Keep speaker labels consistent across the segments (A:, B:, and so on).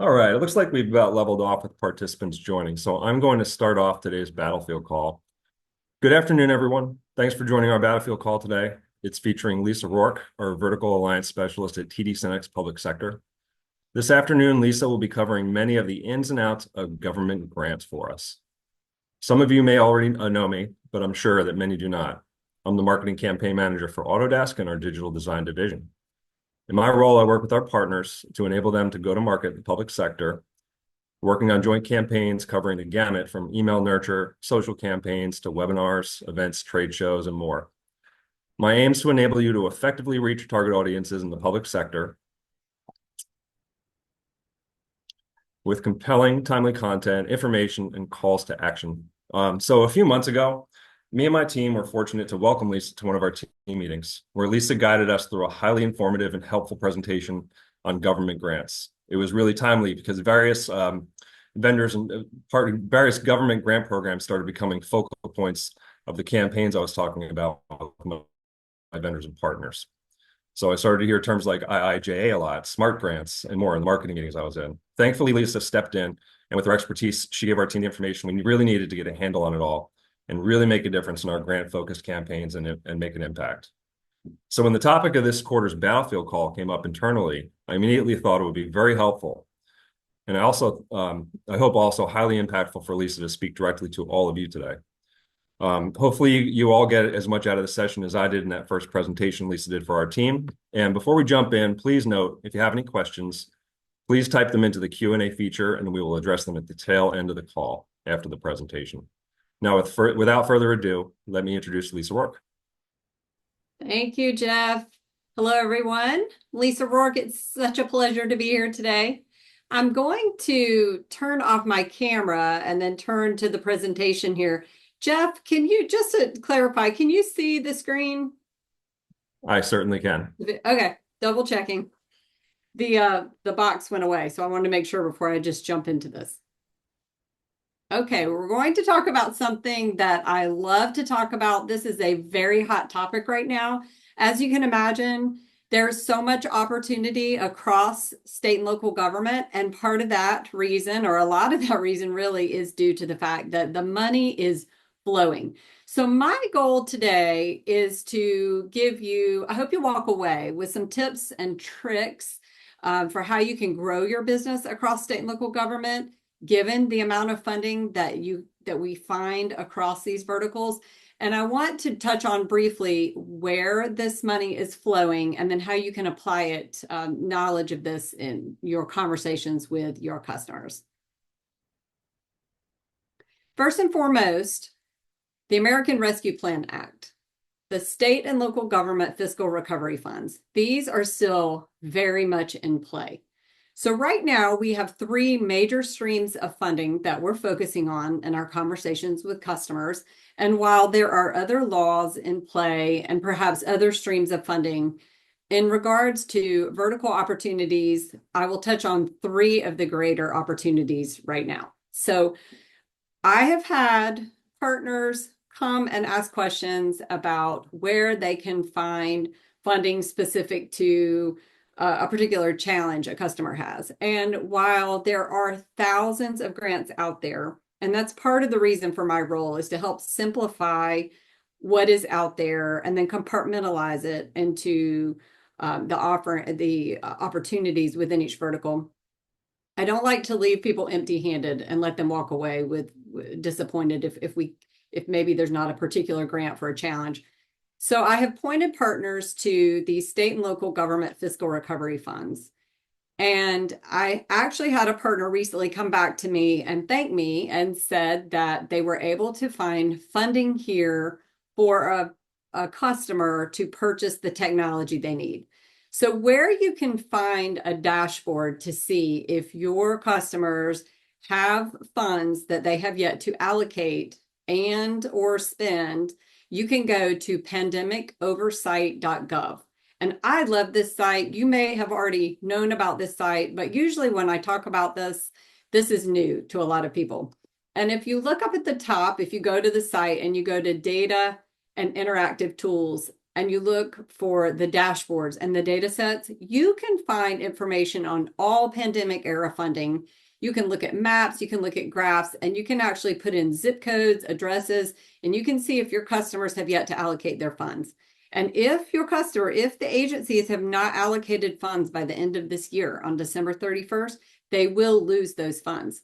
A: All right, it looks like we've about leveled off with participants joining, so I'm going to start off today's Battlefield call. Good afternoon, everyone. Thanks for joining our Battlefield call today. It's featuring Lisa Rourke, our Vertical Alliance Specialist at TD SYNNEX Public Sector. This afternoon, Lisa will be covering many of the ins and outs of government grants for us. Some of you may already know me, but I'm sure that many do not. I'm the Marketing Campaign Manager for Autodesk and our Digital Design Division. In my role, I work with our partners to enable them to go to market in the public sector, working on joint campaigns covering the gamut from email nurture, social campaigns to webinars, events, trade shows, and more. My aim is to enable you to effectively reach target audiences in the public sector with compelling, timely content, information, and calls to action. So a few months ago, me and my team were fortunate to welcome Lisa to one of our team meetings, where Lisa guided us through a highly informative and helpful presentation on government grants. It was really timely because various vendors and various government grant programs started becoming focal points of the campaigns I was talking about with my vendors and partners. So I started to hear terms like IIJA a lot, smart grants, and more in the marketing meetings I was in. Thankfully, Lisa stepped in, and with her expertise, she gave our team the information we really needed to get a handle on it all and really make a difference in our grant-focused campaigns and make an impact. So when the topic of this quarter's Battlefield call came up internally, I immediately thought it would be very helpful. And I hope also highly impactful for Lisa to speak directly to all of you today. Hopefully you all get as much out of the session as I did in that first presentation Lisa did for our team. And before we jump in, please note, if you have any questions, please type them into the Q&A feature and we will address them at the tail end of the call after the presentation. Now, without further ado, let me introduce Lisa Rourke.
B: Thank you, Jeff. Hello, everyone. Lisa Rourke, it's such a pleasure to be here today. I'm going to turn off my camera and then turn to the presentation here. Jeff, can you, just to clarify, can you see the screen?
A: I certainly can.
B: Okay, double checking. The box went away, so I wanted to make sure before I just jump into this. Okay, we're going to talk about something that I love to talk about. This is a very hot topic right now. As you can imagine, there's so much opportunity across state and local government. And part of that reason, or a lot of that reason really, is due to the fact that the money is flowing. So my goal today is to give you, I hope you walk away with some tips and tricks for how you can grow your business across state and local government, given the amount of funding that we find across these verticals. And I want to touch on briefly where this money is flowing and then how you can apply it, knowledge of this in your conversations with your customers. First and foremost, the American Rescue Plan Act, the state and local government fiscal recovery funds. These are still very much in play. So right now we have three major streams of funding that we're focusing on in our conversations with customers. And while there are other laws in play and perhaps other streams of funding, in regards to vertical opportunities, I will touch on three of the greater opportunities right now. So I have had partners come and ask questions about where they can find funding specific to a particular challenge a customer has. And while there are thousands of grants out there, and that's part of the reason for my role is to help simplify what is out there and then compartmentalize it into the opportunities within each vertical. I don't like to leave people empty-handed and let them walk away with disappointed if maybe there's not a particular grant for a challenge. So I have pointed partners to the state and local government fiscal recovery funds. And I actually had a partner recently come back to me and thank me and said that they were able to find funding here for a customer to purchase the technology they need. So where you can find a dashboard to see if your customers have funds that they have yet to allocate and or spend, you can go to pandemicoversight.gov. And I love this site. You may have already known about this site, but usually when I talk about this, this is new to a lot of people. And if you look up at the top, if you go to the site and you go to data and interactive tools, and you look for the dashboards and the data sets, you can find information on all pandemic era funding. You can look at maps, you can look at graphs, and you can actually put in zip codes, addresses, and you can see if your customers have yet to allocate their funds. And if if the agencies have not allocated funds by the end of this year on December 31st, they will lose those funds.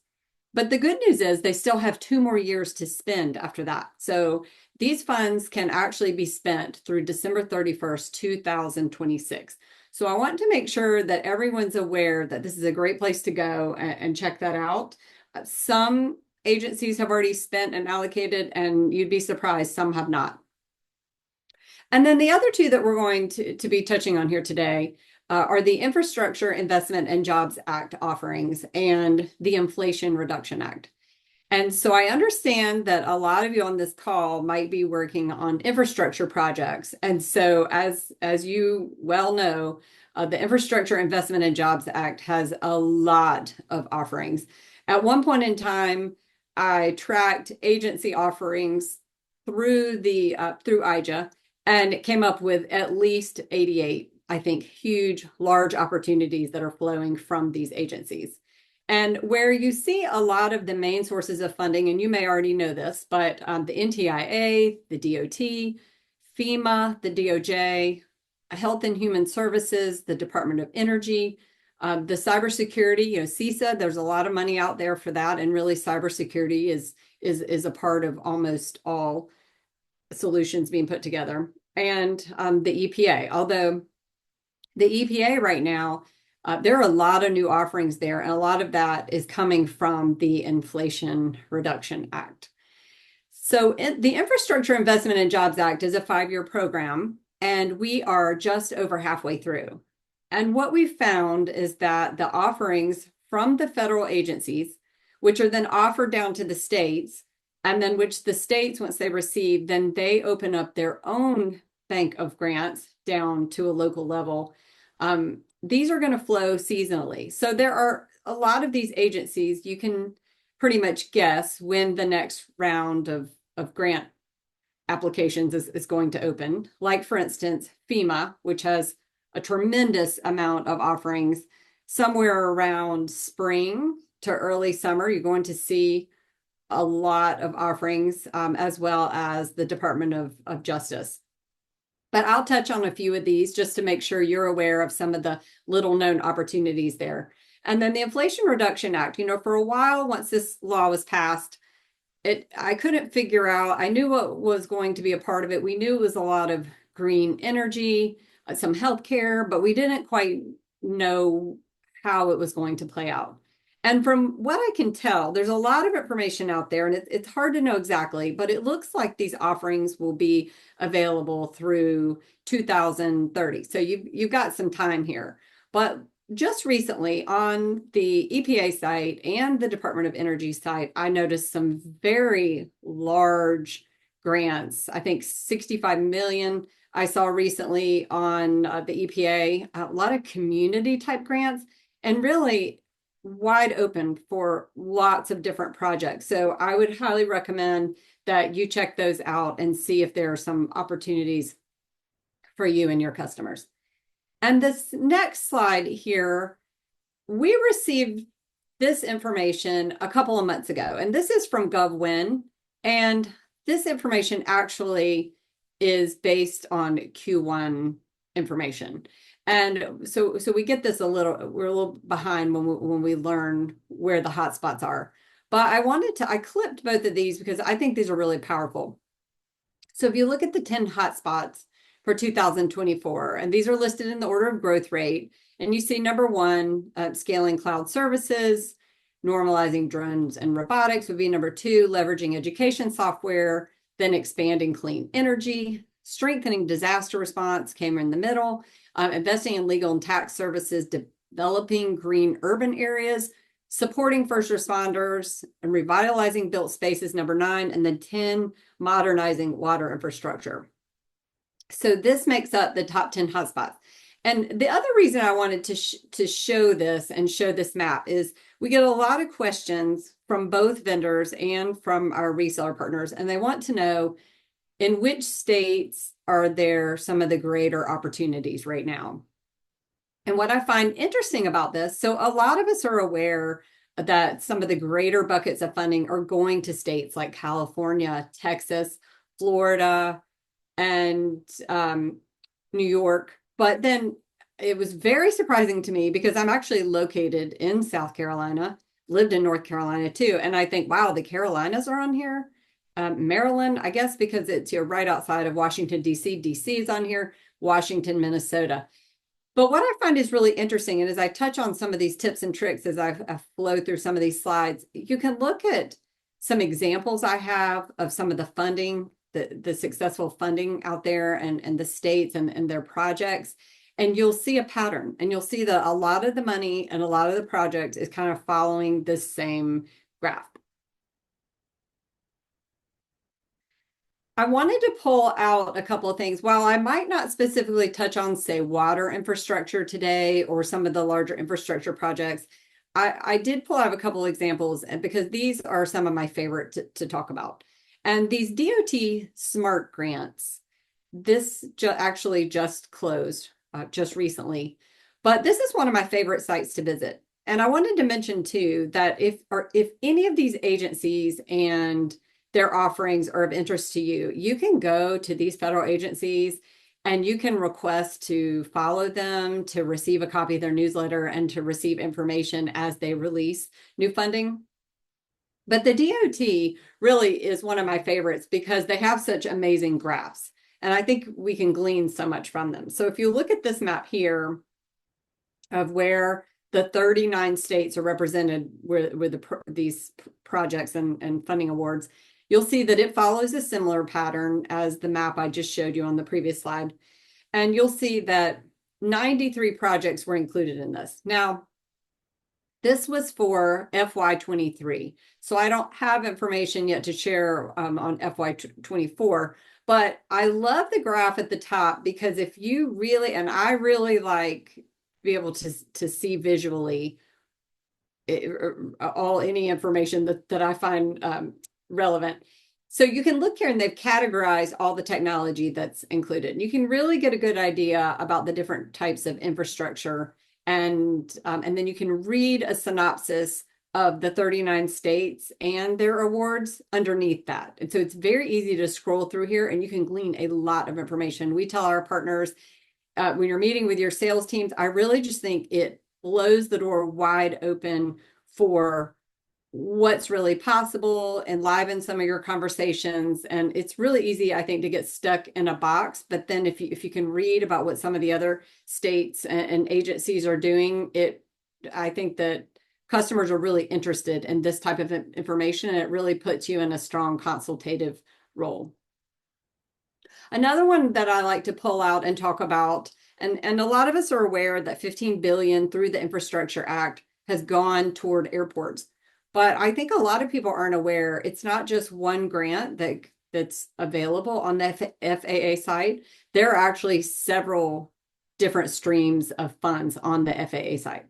B: But the good news is they still have 2 more years to spend after that. So these funds can actually be spent through December 31st, 2026. So I want to make sure that everyone's aware that this is a great place to go and check that out. Some agencies have already spent and allocated, and you'd be surprised, some have not. And then the other two that we're going to be touching on here today are the Infrastructure Investment and Jobs Act offerings and the Inflation Reduction Act. And so I understand that a lot of you on this call might be working on infrastructure projects. And so as you well know, the Infrastructure Investment and Jobs Act has a lot of offerings. At one point in time, I tracked agency offerings through IJA, and it came up with at least 88, I think, huge, large opportunities that are flowing from these agencies. And where you see a lot of the main sources of funding, and you may already know this, but the NTIA, the DOT, FEMA, the DOJ, Health and Human Services, the Department of Energy, the cybersecurity, CISA, there's a lot of money out there for that. And really cybersecurity is a part of almost all solutions being put together. And the EPA, although the EPA right now, there are a lot of new offerings there, and a lot of that is coming from the Inflation Reduction Act. So the Infrastructure Investment and Jobs Act is a 5-year program, and we are just over halfway through. And what we've found is that the offerings from the federal agencies, which are then offered down to the states, and then which the states, once they receive, then they open up their own bank of grants down to a local level. These are going to flow seasonally. So there are a lot of these agencies, you can pretty much guess when the next round of grant applications is going to open. Like, for instance, FEMA, which has a tremendous amount of offerings. Somewhere around spring to early summer, you're going to see a lot of offerings, as well as the Department of Justice. But I'll touch on a few of these just to make sure you're aware of some of the little known opportunities there. And then the Inflation Reduction Act, for a while, once this law was passed, I couldn't figure out, I knew what was going to be a part of it. We knew it was a lot of green energy, some healthcare, but we didn't quite know how it was going to play out. And from what I can tell, there's a lot of information out there, and it's hard to know exactly, but it looks like these offerings will be available through 2030. So you've got some time here. But just recently on the EPA site and the Department of Energy site, I noticed some very large grants. I think 65 million I saw recently on the EPA, a lot of community type grants, and really wide open for lots of different projects. So I would highly recommend that you check those out and see if there are some opportunities for you and your customers. And this next slide here, we received this information a couple of months ago, and this is from GovWin, and this information actually is based on Q1 information. And so we get this we're a little behind when we learn where the hotspots are. But I clipped both of these because I think these are really powerful. So if you look at the 10 hotspots for 2024, and these are listed in the order of growth rate, and you see number one, scaling cloud services, normalizing drones and robotics would be number two, leveraging education software, then expanding clean energy, strengthening disaster response came in the middle, investing in legal and tax services, developing green urban areas, supporting first responders, and revitalizing built spaces, number 9, and then 10, modernizing water infrastructure. So this makes up the top 10 hotspots. And the other reason I wanted to show this and show this map is we get a lot of questions from both vendors and from our reseller partners, and they want to know, in which states are there some of the greater opportunities right now? And what I find interesting about this, so a lot of us are aware that some of the greater buckets of funding are going to states like California, Texas, Florida, and New York. But then it was very surprising to me because I'm actually located in South Carolina, lived in North Carolina too. And I think, wow, the Carolinas are on here. Maryland, I guess because it's here right outside of Washington, D.C. D.C. is on here, Washington, Minnesota. But what I find is really interesting, and as I touch on some of these tips and tricks as I flow through some of these slides, you can look at some examples I have of some of the funding, the successful funding out there and the states and their projects. And you'll see a pattern, and you'll see that a lot of the money and a lot of the projects is kind of following this same graph. I wanted to pull out a couple of things. While I might not specifically touch on, say, water infrastructure today or some of the larger infrastructure projects, I did pull out a couple of examples because these are some of my favorite to talk about. And these DOT SMART grants, this actually just closed just recently, but this is one of my favorite sites to visit. And I wanted to mention too that if any of these agencies and their offerings are of interest to you, you can go to these federal agencies and you can request to follow them, to receive a copy of their newsletter, and to receive information as they release new funding. But the DOT really is one of my favorites because they have such amazing graphs. And I think we can glean so much from them. So if you look at this map here of where the 39 states are represented with these projects and funding awards, you'll see that it follows a similar pattern as the map I just showed you on the previous slide. And you'll see that 93 projects were included in this. Now, this was for FY23. So I don't have information yet to share on FY24, but I love the graph at the top because if you really, and I really like be able to see visually any information that I find relevant. So you can look here and they've categorized all the technology that's included. You can really get a good idea about the different types of infrastructure. And then you can read a synopsis of the 39 states and their awards underneath that. And so it's very easy to scroll through here and you can glean a lot of information. We tell our partners when you're meeting with your sales teams, I really just think it blows the door wide open for what's really possible, enliven some of your conversations. And it's really easy, I think, to get stuck in a box. But then if you can read about what some of the other states and agencies are doing, I think that customers are really interested in this type of information, and it really puts you in a strong consultative role. Another one that I like to pull out and talk about, and a lot of us are aware that 15 billion through the Infrastructure Act has gone toward airports. But I think a lot of people aren't aware it's not just one grant that's available on the FAA site. There are actually several different streams of funds on the FAA site.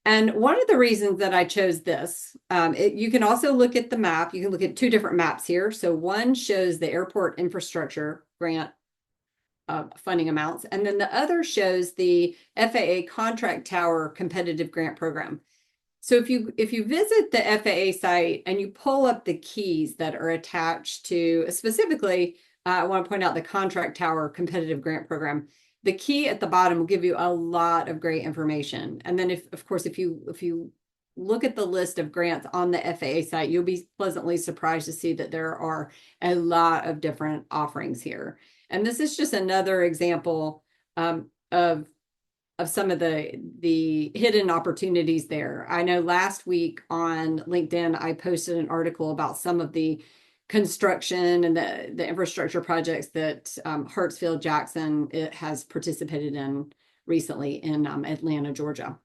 B: And one of the reasons that I chose this, you can also look at the map. You can look at two different maps here. So one shows the airport infrastructure grant funding amounts, and then the other shows the FAA contract tower competitive grant program. So if you visit the FAA site and you pull up the keys that are attached to, specifically, I want to point out the contract tower competitive grant program. The key at the bottom will give you a lot of great information. And then of course, if you look at the list of grants on the FAA site, you'll be pleasantly surprised to see that there are a lot of different offerings here. And this is just another example of some of the hidden opportunities there. I know last week on LinkedIn, I posted an article about some of the construction and the infrastructure projects that Hartsfield Jackson has participated in recently in Atlanta, Georgia.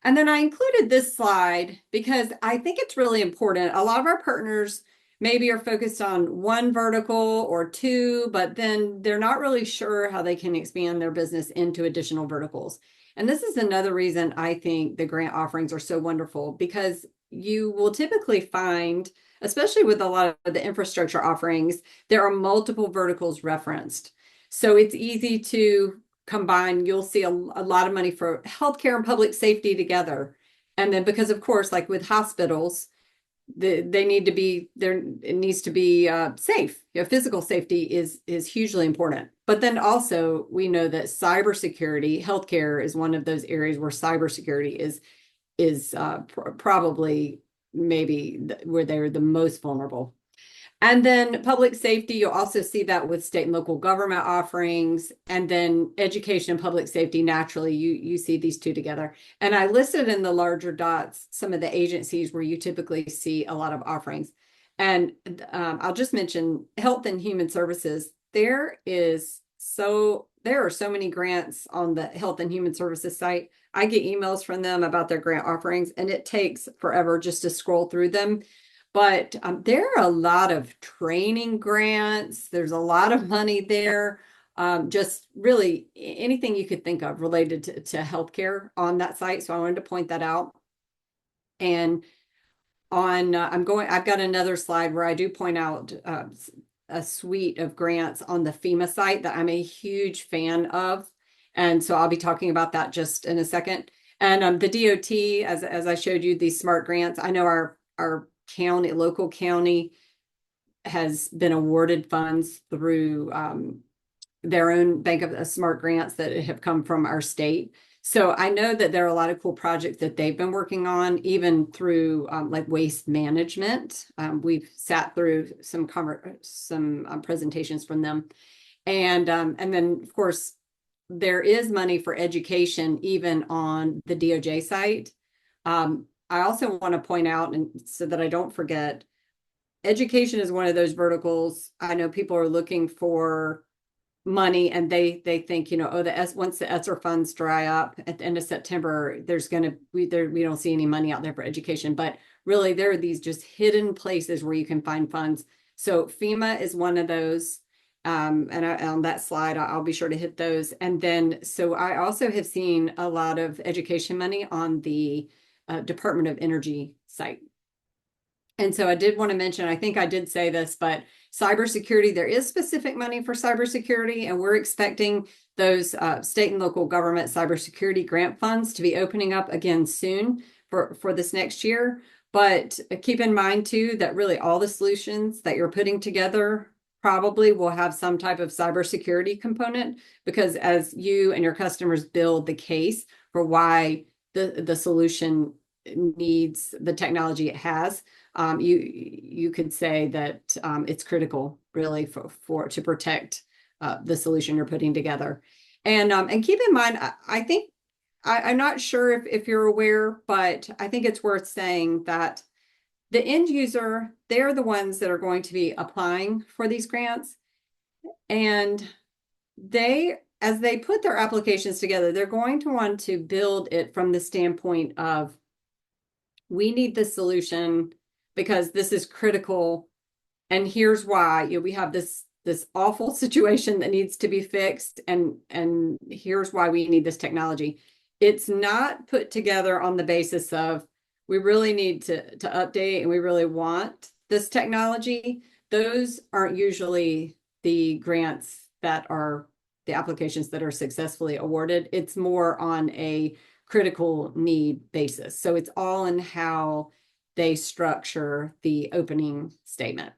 B: And then I included this slide because I think it's really important. A lot of our partners maybe are focused on one vertical or two, but then they're not really sure how they can expand their business into additional verticals. And this is another reason I think the grant offerings are so wonderful because you will typically find, especially with a lot of the infrastructure offerings, there are multiple verticals referenced. So it's easy to combine. You'll see a lot of money for healthcare and public safety together. And then because of course, like with hospitals, they need to be there. It needs to be safe. Physical safety is hugely important. But then also we know that cybersecurity, healthcare is one of those areas where cybersecurity is probably maybe where they're the most vulnerable. And then public safety, you'll also see that with state and local government offerings, and then education and public safety. Naturally, you see these two together. And I listed in the larger dots some of the agencies where you typically see a lot of offerings. And I'll just mention Health and Human Services. There are so many grants on the Health and Human Services site. I get emails from them about their grant offerings, and it takes forever just to scroll through them. But there are a lot of training grants. There's a lot of money there. Just really anything you could think of related to healthcare on that site. So I wanted to point that out. And I've got another slide where I do point out a suite of grants on the FEMA site that I'm a huge fan of. And so I'll be talking about that just in a second. And the DOT, as I showed you, these smart grants, I know our local county has been awarded funds through their own bank of smart grants that have come from our state. So I know that there are a lot of cool projects that they've been working on, even through like waste management. We've sat through some presentations from them, and then of course there is money for education even on the DOJ site. I also want to point out, and so that I don't forget, education is one of those verticals. I know people are looking for money and they think, once the ESSER funds dry up at the end of September, we don't see any money out there for education. But really, there are these just hidden places where you can find funds. So FEMA is one of those. And on that slide, I'll be sure to hit those. And then, so I also have seen a lot of education money on the Department of Energy site. And so I did want to mention, I think I did say this, but cybersecurity, there is specific money for cybersecurity, and we're expecting those state and local government cybersecurity grant funds to be opening up again soon for this next year. But keep in mind too, that really all the solutions that you're putting together probably will have some type of cybersecurity component, because as you and your customers build the case for why the solution needs the technology it has, you could say that it's critical really to protect the solution you're putting together. And keep in mind, I think I'm not sure if you're aware, but I think it's worth saying that the end user, they're the ones that are going to be applying for these grants. And as they put their applications together, they're going to want to build it from the standpoint of, we need this solution because this is critical. And here's why. We have this awful situation that needs to be fixed. And here's why we need this technology. It's not put together on the basis of, we really need to update and we really want this technology. Those aren't usually the grants that are the applications that are successfully awarded. It's more on a critical need basis. So it's all in how they structure the opening statement.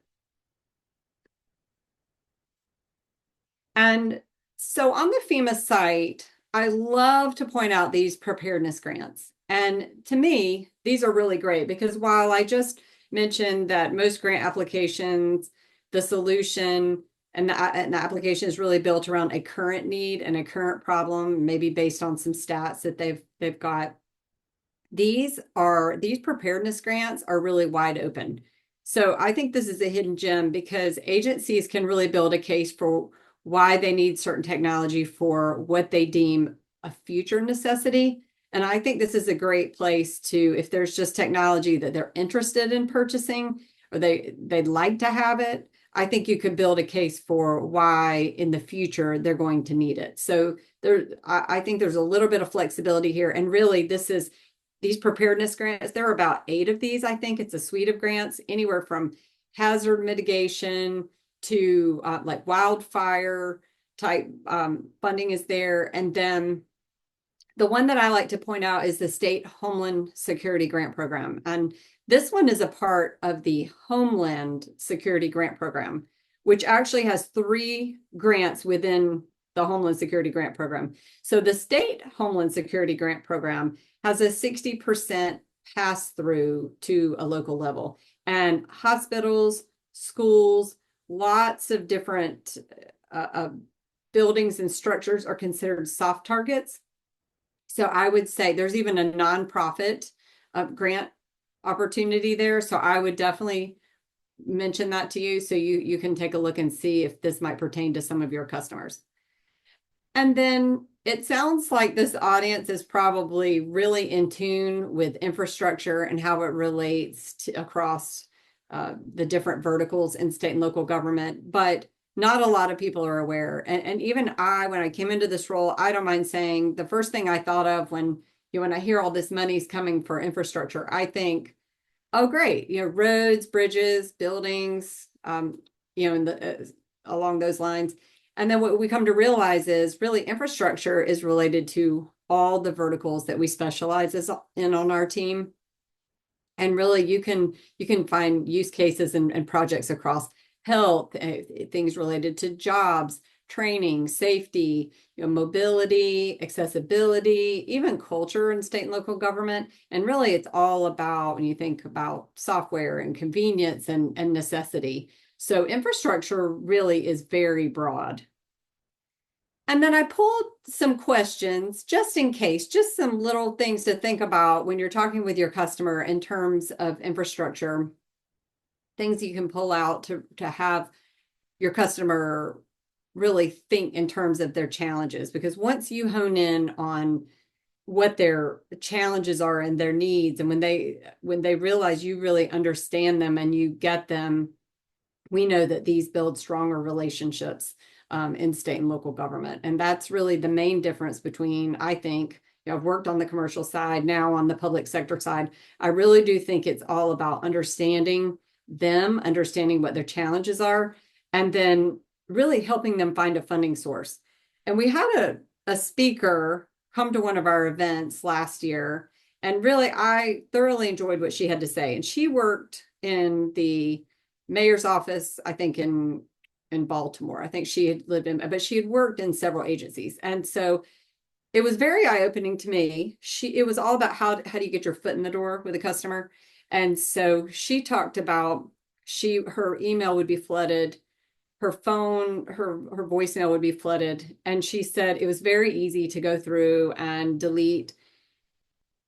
B: And so on the FEMA site, I love to point out these preparedness grants. And to me, these are really great because while I just mentioned that most grant applications, the solution and the application is really built around a current need and a current problem, maybe based on some stats that they've got. These preparedness grants are really wide open. So I think this is a hidden gem because agencies can really build a case for why they need certain technology for what they deem a future necessity. And I think this is a great place to, if there's just technology that they're interested in purchasing or they'd like to have it, I think you could build a case for why in the future they're going to need it. So I think there's a little bit of flexibility here. And really, this is these preparedness grants. There are about 8 of these, I think. It's a suite of grants, anywhere from hazard mitigation to like wildfire type funding is there. And then the one that I like to point out is the State Homeland Security Grant Program. And this one is a part of the Homeland Security Grant Program, which actually has 3 grants within the Homeland Security Grant Program. So the State Homeland Security Grant Program has a 60% pass through to a local level. And hospitals, schools, lots of different buildings and structures are considered soft targets. So I would say there's even a nonprofit grant opportunity there. So I would definitely mention that to you so you can take a look and see if this might pertain to some of your customers. And then it sounds like this audience is probably really in tune with infrastructure and how it relates to across the different verticals in state and local government, but not a lot of people are aware. And even I, when I came into this role, I don't mind saying the first thing I thought of when I hear all this money's coming for infrastructure, I think, oh, great, roads, bridges, buildings, in the along those lines. And then what we come to realize is really infrastructure is related to all the verticals that we specialize in on our team. And really you can find use cases and projects across health, things related to jobs, training, safety, mobility, accessibility, even culture in state and local government. And really it's all about when you think about software and convenience and necessity. So infrastructure really is very broad. And then I pulled some questions just in case, just some little things to think about when you're talking with your customer in terms of infrastructure, things you can pull out to have your customer really think in terms of their challenges. Because once you hone in on what their challenges are and their needs, and when they realize you really understand them and you get them, we know that these build stronger relationships in state and local government. And that's really the main difference between, I think, I've worked on the commercial side, now on the public sector side. I really do think it's all about understanding them, understanding what their challenges are, and then really helping them find a funding source. And we had a speaker come to one of our events last year, and really I thoroughly enjoyed what she had to say. And she worked in the mayor's office, I think in Baltimore. I think she had lived in, but she had worked in several agencies. And so it was very eye-opening to me. It was all about how do you get your foot in the door with a customer. And so she talked about her email would be flooded, her phone, her voicemail would be flooded. And she said it was very easy to go through and delete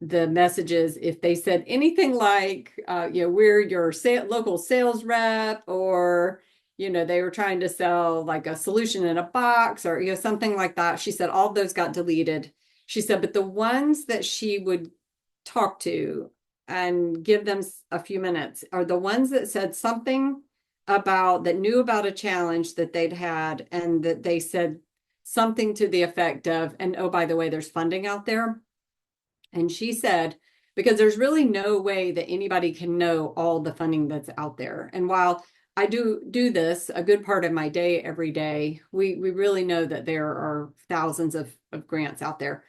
B: the messages if they said anything like, we're your local sales rep, or, they were trying to sell like a solution in a box, or, something like that. She said all those got deleted. She said, but the ones that she would talk to and give them a few minutes are the ones that said something that knew about a challenge that they'd had, and that they said something to the effect of, and oh, by the way, there's funding out there. And she said, because there's really no way that anybody can know all the funding that's out there. And while I do this a good part of my day every day, we really know that there are thousands of grants out there.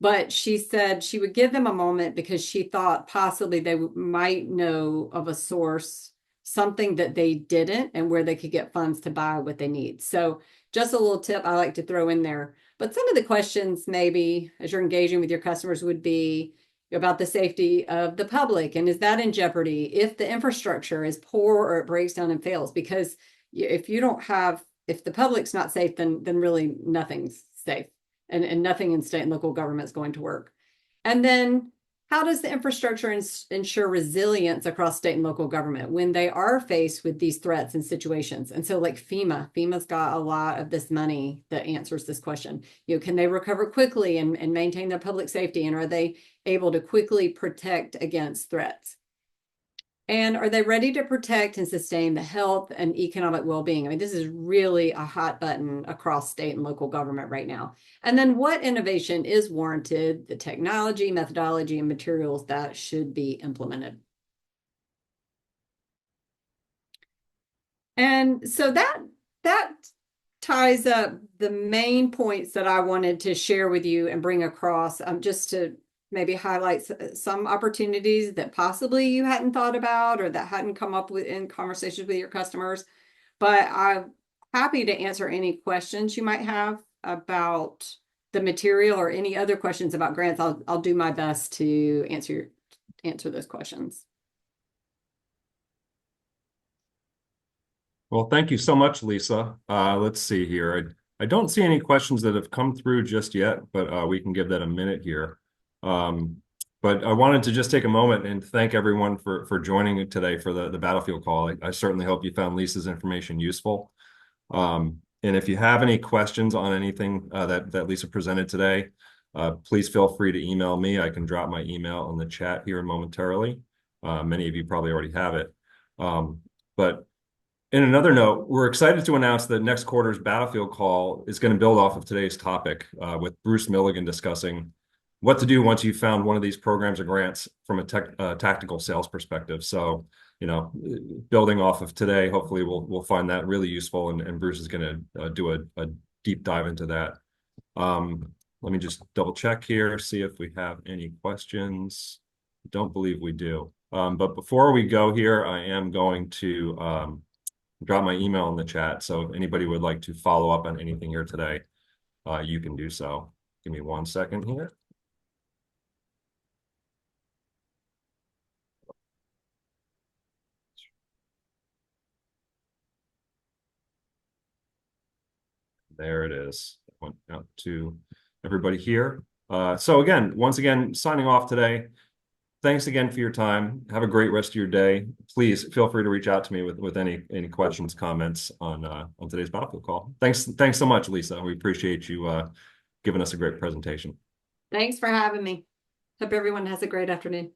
B: But she said she would give them a moment because she thought possibly they might know of a source, something that they didn't, and where they could get funds to buy what they need. So just a little tip I like to throw in there. But some of the questions maybe as you're engaging with your customers would be about the safety of the public. And is that in jeopardy if the infrastructure is poor or it breaks down and fails? Because if the public's not safe, then really nothing's safe, and nothing in state and local government is going to work. And then how does the infrastructure ensure resilience across state and local government when they are faced with these threats and situations? And so like FEMA's got a lot of this money that answers this question. Can they recover quickly and maintain their public safety? And are they able to quickly protect against threats? And are they ready to protect and sustain the health and economic well-being? I mean, this is really a hot button across state and local government right now. And then what innovation is warranted, the technology, methodology, and materials that should be implemented. And so that ties up the main points that I wanted to share with you and bring across, just to maybe highlight some opportunities that possibly you hadn't thought about or that hadn't come up with in conversations with your customers. But I'm happy to answer any questions you might have about the material or any other questions about grants. I'll do my best to answer those questions.
A: Well, thank you so much, Lisa. Let's see here. I don't see any questions that have come through just yet, but we can give that a minute here. Um, but I wanted to just take a moment and thank everyone for joining today for the battlefield call. I certainly hope you found Lisa's information useful. And if you have any questions on anything that Lisa presented today, please feel free to email me. I can drop my email in the chat here momentarily. Many of you probably already have it. But in another note, we're excited to announce that next quarter's Battlefield Call is going to build off of today's topic, with Bruce Milligan discussing what to do once you've found one of these programs or grants from a tactical sales perspective. So, building off of today, hopefully we'll find that really useful, and Bruce is going to do a deep dive into that. Let me just double check here, see if we have any questions. Don't believe we do. But before we go here, I am going to drop my email in the chat. So if anybody would like to follow up on anything here today, you can do so. Give me 1 second here. There it is. Went out to everybody here. So again, once again, signing off today. Thanks again for your time. Have a great rest of your day. Please feel free to reach out to me with any questions, comments on today's Battlefield call. Thanks so much, Lisa. We appreciate you giving us a great presentation.
B: Thanks for having me. Hope everyone has a great afternoon.